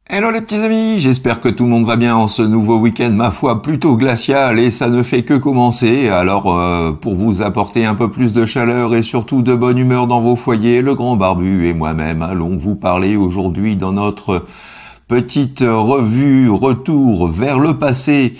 Hello les petits amis, j'espère que tout le monde va bien en ce nouveau week-end, ma foi, plutôt glacial, et ça ne fait que commencer. Alors, pour vous apporter un peu plus de chaleur et surtout de bonne humeur dans vos foyers, le grand barbu et moi-même allons vous parler aujourd'hui dans notre petite revue retour vers le passé.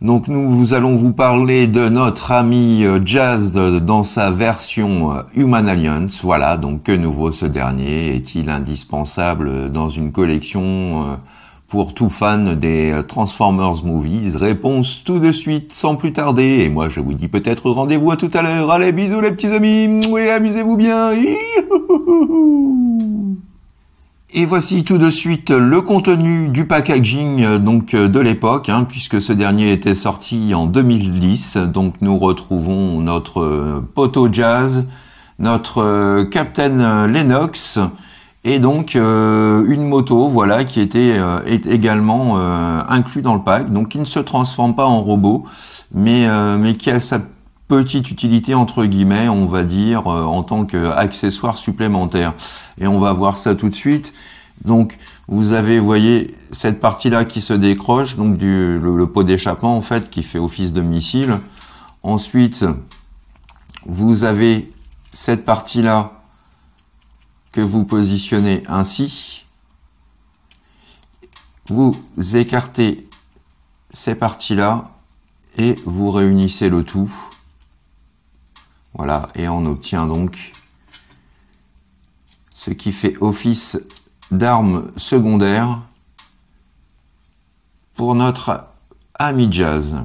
Donc nous allons vous parler de notre ami Jazz dans sa version Human Alliance. Voilà, donc que nouveau ce dernier? Est-il indispensable dans une collection pour tout fan des Transformers Movies? Réponse tout de suite, sans plus tarder. Et moi je vous dis peut-être rendez-vous à tout à l'heure. Allez, bisous les petits amis, et amusez-vous bien. Et voici tout de suite le contenu du packaging de l'époque, puisque ce dernier était sorti en 2010. Donc nous retrouvons notre poteau Jazz, notre Captain Lennox, et donc une moto, voilà, qui est également inclus dans le pack, donc qui ne se transforme pas en robot, mais qui a sa petite utilité entre guillemets, on va dire, en tant qu'accessoire supplémentaire. Et on va voir ça tout de suite. Donc vous avez, vous voyez, cette partie-là qui se décroche, donc le pot d'échappement en fait, qui fait office de missile. Ensuite, vous avez cette partie-là que vous positionnez ainsi. Vous écartez ces parties-là et vous réunissez le tout. Voilà, et on obtient donc ce qui fait office d'arme secondaire pour notre ami Jazz.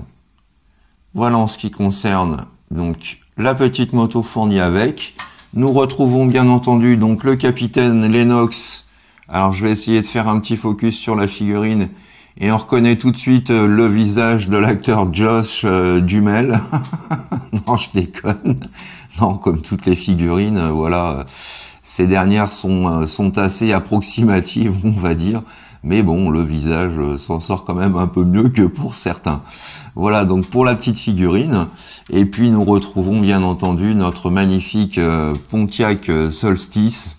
Voilà en ce qui concerne donc la petite moto fournie avec. Nous retrouvons bien entendu donc le capitaine Lennox. Alors je vais essayer de faire un petit focus sur la figurine. Et on reconnaît tout de suite le visage de l'acteur Josh Duhamel. Non, je déconne. Non, comme toutes les figurines, voilà. Ces dernières sont assez approximatives, on va dire. Mais bon, le visage s'en sort quand même un peu mieux que pour certains. Voilà, donc pour la petite figurine. Et puis nous retrouvons bien entendu notre magnifique Pontiac Solstice.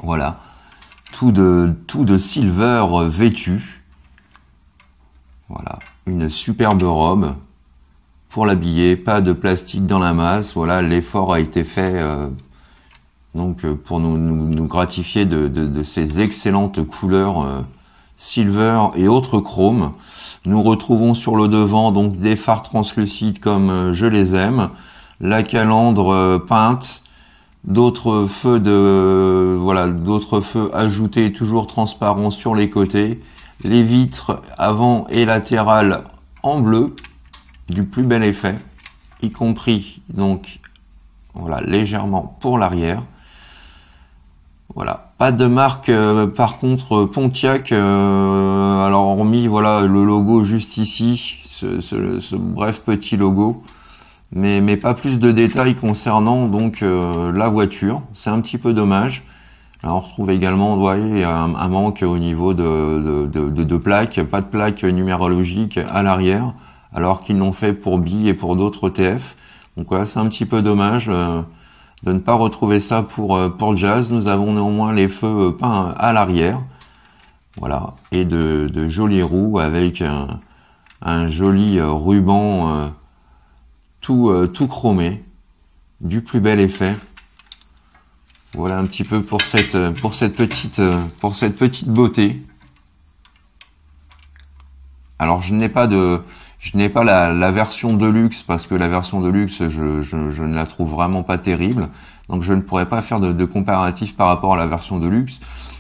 Voilà. Tout de silver vêtu. Voilà, une superbe robe pour l'habiller, pas de plastique dans la masse. Voilà, l'effort a été fait pour nous gratifier de ces excellentes couleurs silver et autres chromes. Nous retrouvons sur le devant donc des phares translucides comme je les aime, la calandre peinte, d'autres feux ajoutés toujours transparents sur les côtés, les vitres avant et latérales en bleu, du plus bel effet, y compris donc voilà légèrement pour l'arrière. Voilà, pas de marque par contre Pontiac, alors hormis voilà le logo juste ici, ce bref petit logo. Mais pas plus de détails concernant donc la voiture. C'est un petit peu dommage. Là, on retrouve également un manque au niveau de plaques. Pas de plaques numérologiques à l'arrière, alors qu'ils l'ont fait pour Bi et pour d'autres TF. Donc voilà, c'est un petit peu dommage de ne pas retrouver ça pour Jazz. Nous avons néanmoins les feux peints à l'arrière. Voilà, et de jolies roues avec un joli ruban tout chromé, du plus bel effet. Voilà un petit peu pour cette petite beauté. Alors je n'ai pas la version de luxe, parce que la version de luxe je ne la trouve vraiment pas terrible, donc je ne pourrais pas faire de comparatif par rapport à la version de luxe,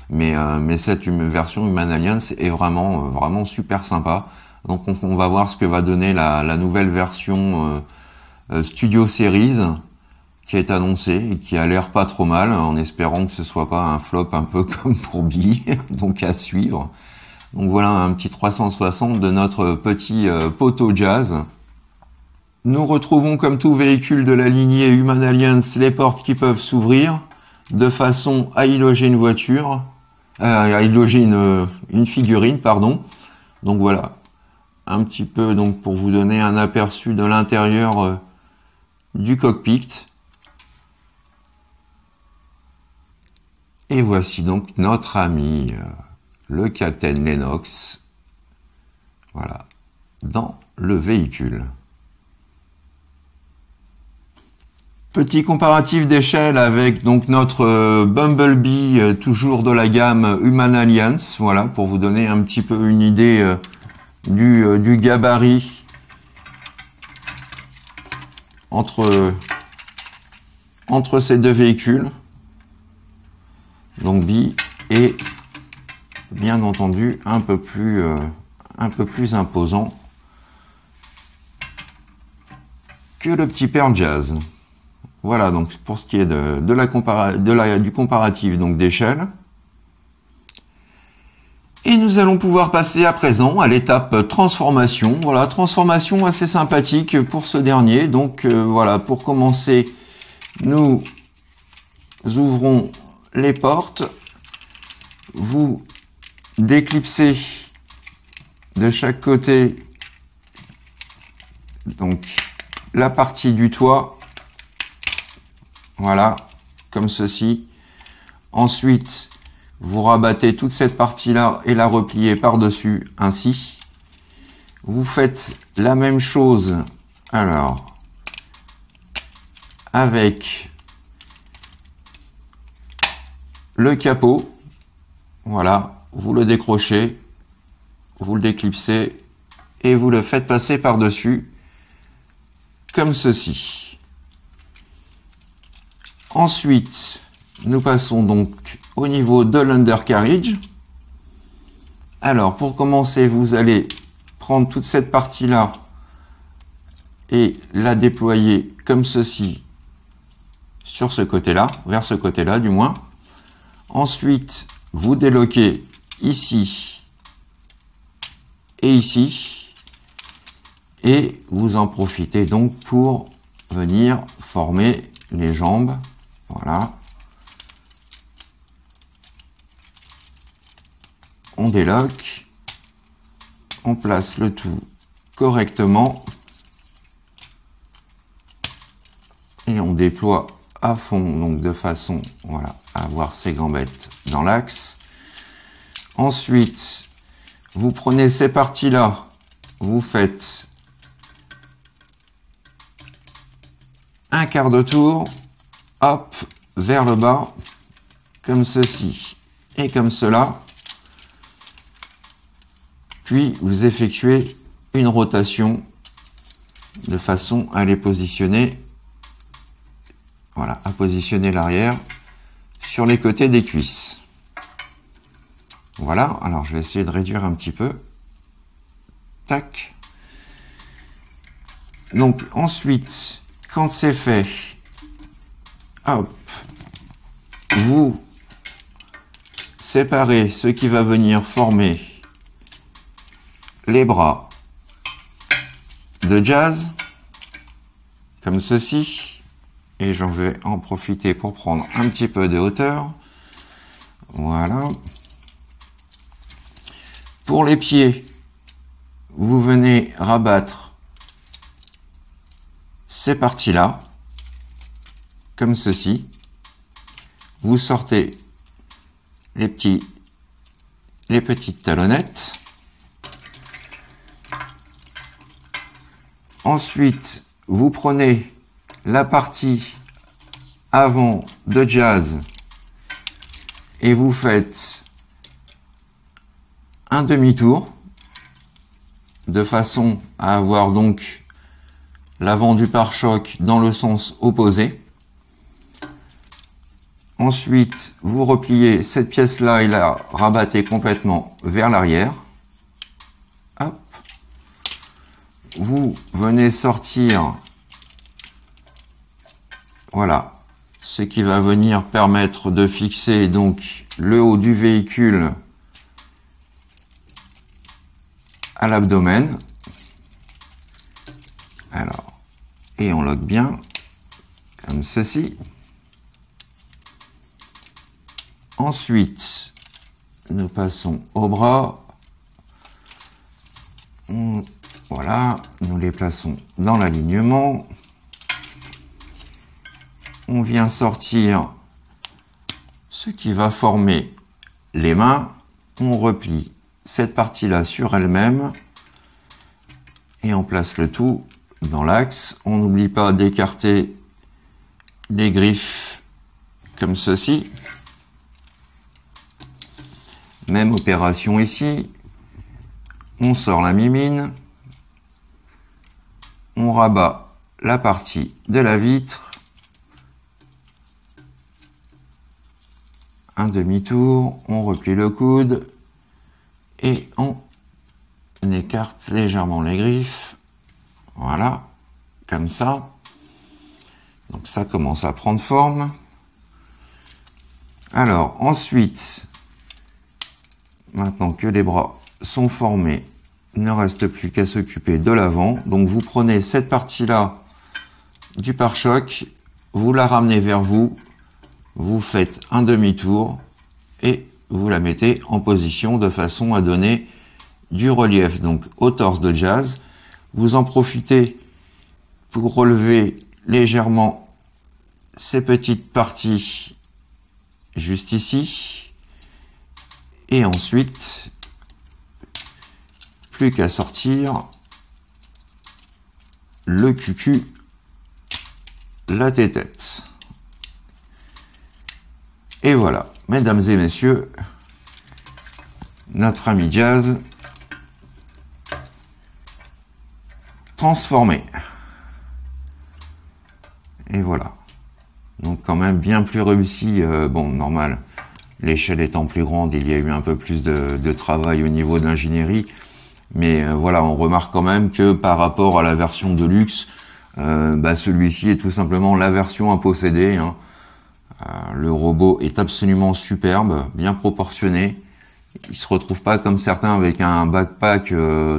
mais cette version Human Alliance est vraiment super sympa. Donc on va voir ce que va donner la nouvelle version Studio Series qui est annoncée et qui a l'air pas trop mal, en espérant que ce soit pas un flop un peu comme pour Bi, donc à suivre. Donc voilà un petit 360 de notre petit poteau Jazz. Nous retrouvons comme tout véhicule de la lignée Human Alliance les portes qui peuvent s'ouvrir de façon à y loger une voiture, à y loger une figurine, pardon. Donc voilà, un petit peu donc pour vous donner un aperçu de l'intérieur du cockpit. Et voici donc notre ami, le capitaine Lennox, voilà, dans le véhicule. Petit comparatif d'échelle avec donc notre Bumblebee, toujours de la gamme Human Alliance, voilà, pour vous donner un petit peu une idée du gabarit entre ces deux véhicules. Donc B est bien entendu un peu plus imposant que le petit Pearl Jazz. Voilà donc pour ce qui est du comparatif donc d'échelle. Et nous allons pouvoir passer à présent à l'étape transformation. Voilà, transformation assez sympathique pour ce dernier. Donc voilà, pour commencer, nous ouvrons les portes, vous déclipsez de chaque côté donc la partie du toit, voilà, comme ceci. Ensuite, vous rabattez toute cette partie-là et la repliez par-dessus, ainsi. Vous faites la même chose, alors, avec le capot, voilà, vous le décrochez, vous le déclipsez et vous le faites passer par-dessus, comme ceci. Ensuite, nous passons donc au niveau de l'undercarriage. Alors, pour commencer, vous allez prendre toute cette partie-là et la déployer comme ceci sur ce côté-là, vers ce côté-là du moins. Ensuite, vous déloquez ici et ici, et vous en profitez donc pour venir former les jambes. Voilà. On déloque, on place le tout correctement et on déploie à fond, donc de façon, voilà, à avoir ces gambettes dans l'axe. Ensuite, vous prenez ces parties-là, vous faites un quart de tour, hop, vers le bas, comme ceci et comme cela. Puis vous effectuez une rotation de façon à les positionner, voilà, à positionner l'arrière sur les côtés des cuisses. Voilà, alors je vais essayer de réduire un petit peu. Tac. Donc ensuite, quand c'est fait, hop, vous séparez ce qui va venir former les bras de Jazz, comme ceci. Et j'en vais en profiter pour prendre un petit peu de hauteur. Voilà. Pour les pieds, vous venez rabattre ces parties-là, comme ceci. Vous sortez les petites talonnettes. Ensuite, vous prenez la partie avant de Jazz et vous faites un demi-tour de façon à avoir donc l'avant du pare-choc dans le sens opposé. Ensuite, vous repliez cette pièce-là et la rabattez complètement vers l'arrière. Hop. Vous venez sortir, voilà, ce qui va venir permettre de fixer donc le haut du véhicule à l'abdomen. Alors, et on lock bien, comme ceci. Ensuite, nous passons au bras. On Voilà, nous les plaçons dans l'alignement. On vient sortir ce qui va former les mains. On replie cette partie-là sur elle-même et on place le tout dans l'axe. On n'oublie pas d'écarter les griffes comme ceci. Même opération ici. On sort la mimine. On rabat la partie de la vitre. Un demi-tour. On replie le coude. Et on écarte légèrement les griffes. Voilà. Comme ça. Donc ça commence à prendre forme. Alors ensuite, maintenant que les bras sont formés, il ne reste plus qu'à s'occuper de l'avant. Donc vous prenez cette partie-là du pare-choc, vous la ramenez vers vous, vous faites un demi-tour et vous la mettez en position de façon à donner du relief donc au torse de Jazz. Vous en profitez pour relever légèrement ces petites parties juste ici. Et ensuite, plus qu'à sortir le cucu, la tétette. Et voilà, mesdames et messieurs, notre ami Jazz transformé. Et voilà. Donc quand même bien plus réussi. Bon, normal. L'échelle étant plus grande, il y a eu un peu plus de travail au niveau de l'ingénierie. Mais voilà, on remarque quand même que par rapport à la version de luxe, celui-ci est tout simplement la version à posséder. Hein. Le robot est absolument superbe, bien proportionné. Il se retrouve pas comme certains avec un backpack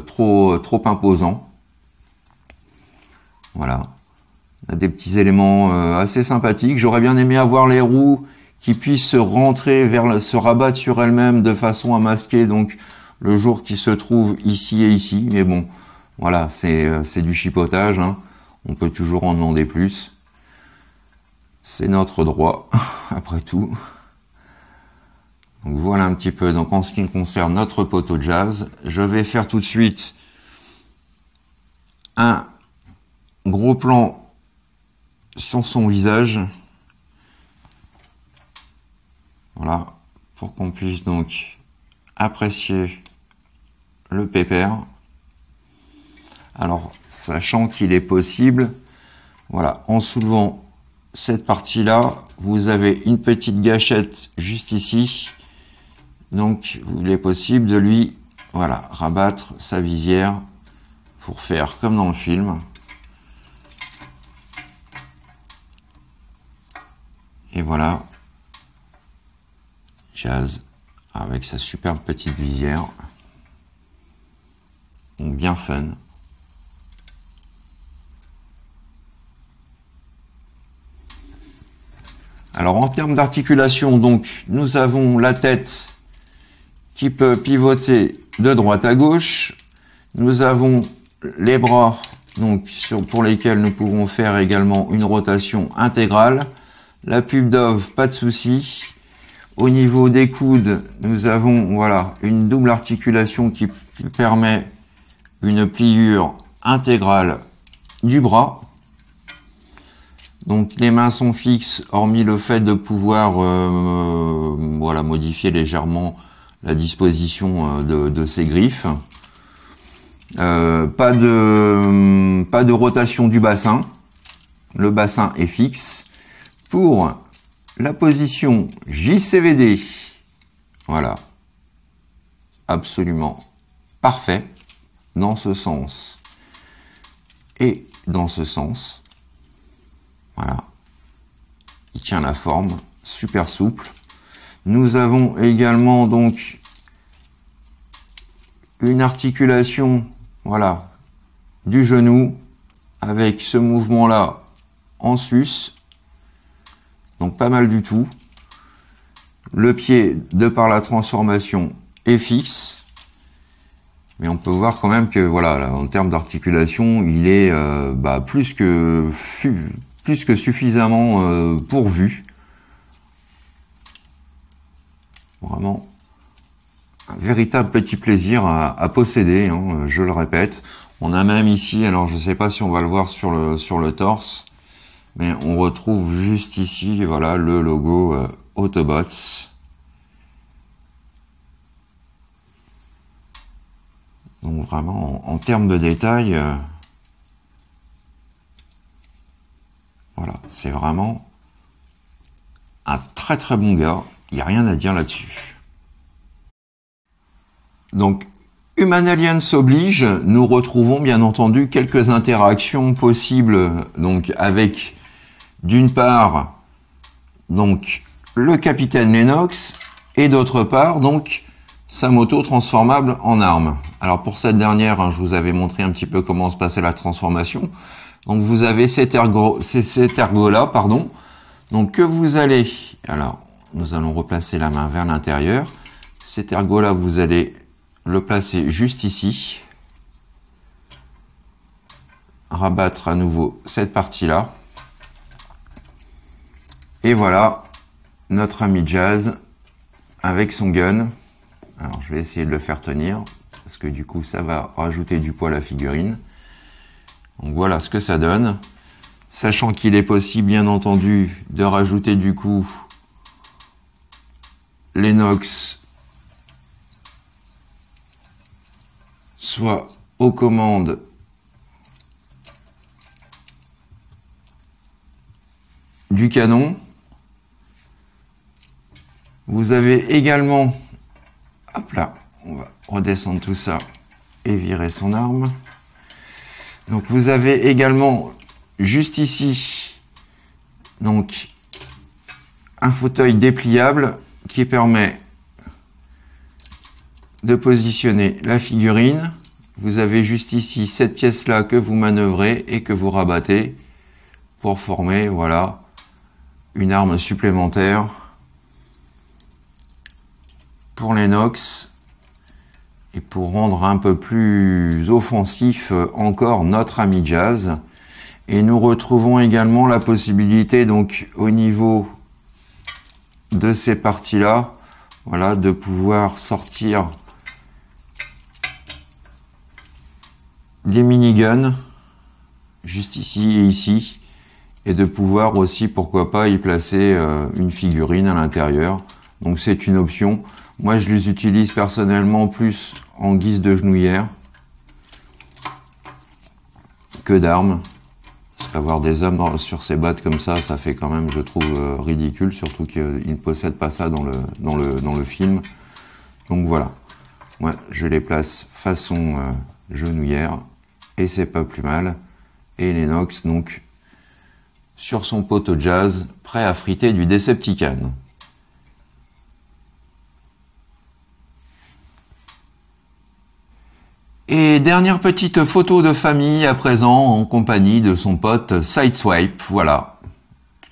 trop imposant. Voilà. On a des petits éléments assez sympathiques. J'aurais bien aimé avoir les roues qui puissent rentrer se rabattre sur elles-mêmes de façon à masquer donc le jour qui se trouve ici et ici. Mais bon, voilà, c'est du chipotage. Hein. On peut toujours en demander plus. C'est notre droit, après tout. Donc voilà un petit peu. Donc en ce qui concerne notre poteau Jazz, je vais faire tout de suite un gros plan sur son visage. Voilà, pour qu'on puisse donc apprécier le pépère. Alors, sachant qu'il est possible, voilà, en soulevant cette partie-là, vous avez une petite gâchette juste ici. Donc, il est possible de lui, voilà, rabattre sa visière pour faire comme dans le film. Et voilà, Jazz avec sa superbe petite visière. Donc bien fun. Alors en termes d'articulation, donc nous avons la tête qui peut pivoter de droite à gauche. Nous avons les bras donc pour lesquels nous pouvons faire également une rotation intégrale. La pub d'Ove, pas de souci. Au niveau des coudes, nous avons voilà une double articulation qui permet une pliure intégrale du bras. Donc les mains sont fixes, hormis le fait de pouvoir voilà modifier légèrement la disposition de ces griffes. Pas de rotation du bassin. Le bassin est fixe. Pour la position JCVD, voilà, absolument parfait dans ce sens et dans ce sens. Voilà, il tient la forme, super souple. Nous avons également donc une articulation, voilà, du genou avec ce mouvement-là en sus. Donc pas mal du tout. Le pied, de par la transformation, est fixe. Mais on peut voir quand même que voilà, là, en termes d'articulation, il est plus que suffisamment pourvu. Vraiment un véritable petit plaisir à posséder, hein, je le répète. On a même ici, alors je ne sais pas si on va le voir sur le torse, mais on retrouve juste ici, voilà, le logo Autobots. Donc vraiment, en termes de détails, voilà, c'est vraiment un très très bon gars. Il n'y a rien à dire là-dessus. Donc, Human Alliance oblige, nous retrouvons bien entendu quelques interactions possibles, donc avec d'une part donc le capitaine Lennox et d'autre part donc sa moto transformable en arme. Alors pour cette dernière, hein, je vous avais montré un petit peu comment se passait la transformation. Donc vous avez cet ergot-là, pardon, donc que vous allez, alors nous allons replacer la main vers l'intérieur. Cet ergot-là, vous allez le placer juste ici. Rabattre à nouveau cette partie-là. Et voilà, notre ami Jazz avec son gun. Alors je vais essayer de le faire tenir, parce que du coup ça va rajouter du poids à la figurine. Donc voilà ce que ça donne. Sachant qu'il est possible bien entendu de rajouter du coup Lennox soit aux commandes du canon. Vous avez également, hop là, on va redescendre tout ça et virer son arme. Donc vous avez également juste ici donc un fauteuil dépliable qui permet de positionner la figurine. Vous avez juste ici cette pièce là que vous manœuvrez et que vous rabattez pour former, voilà, une arme supplémentaire pour Lennox et pour rendre un peu plus offensif encore notre ami Jazz. Et nous retrouvons également la possibilité donc au niveau de ces parties là, voilà, de pouvoir sortir des miniguns juste ici et ici, et de pouvoir aussi, pourquoi pas, y placer une figurine à l'intérieur. Donc c'est une option. Moi je les utilise personnellement plus en guise de genouillère que d'armes. Avoir des hommes sur ses bottes comme ça fait quand même, je trouve, ridicule, surtout qu'ils ne possèdent pas ça dans le film. Donc voilà, moi je les place façon genouillère, et c'est pas plus mal. Et Lennox donc sur son poteau Jazz, prêt à friter du Decepticon. Et dernière petite photo de famille à présent en compagnie de son pote Sideswipe, voilà.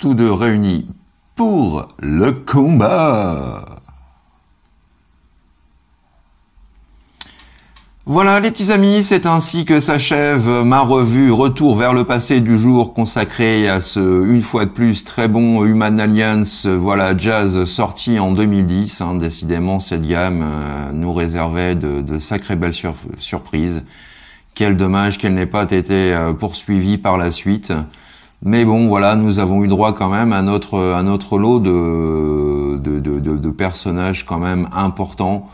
Tous deux réunis pour le combat. Voilà les petits amis, c'est ainsi que s'achève ma revue Retour vers le passé du jour consacrée à ce, une fois de plus, très bon Human Alliance, voilà, Jazz sorti en 2010. Hein, décidément, cette gamme nous réservait de sacrées belles surprises. Quel dommage qu'elle n'ait pas été poursuivie par la suite. Mais bon, voilà, nous avons eu droit quand même à notre lot de personnages quand même importants.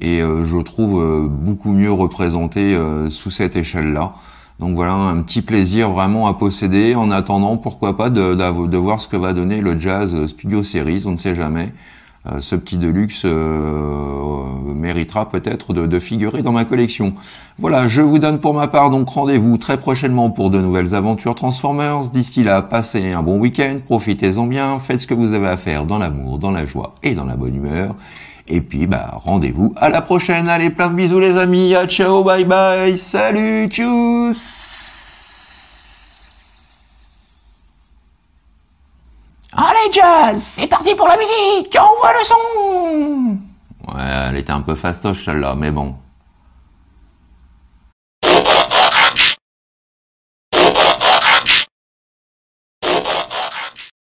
Et je trouve beaucoup mieux représenté sous cette échelle-là. Donc voilà, un petit plaisir vraiment à posséder, en attendant, pourquoi pas, de voir ce que va donner le Jazz Studio Series, on ne sait jamais. Ce petit Deluxe méritera peut-être de figurer dans ma collection. Voilà, je vous donne pour ma part donc rendez-vous très prochainement pour de nouvelles aventures Transformers. D'ici là, passez un bon week-end, profitez-en bien, faites ce que vous avez à faire dans l'amour, dans la joie et dans la bonne humeur. Et puis, rendez-vous à la prochaine. Allez, plein de bisous les amis. À ciao, bye bye. Salut, tchuss. Allez, Jazz, c'est parti pour la musique. Envoie le son. Ouais, elle était un peu fastoche celle-là, mais bon.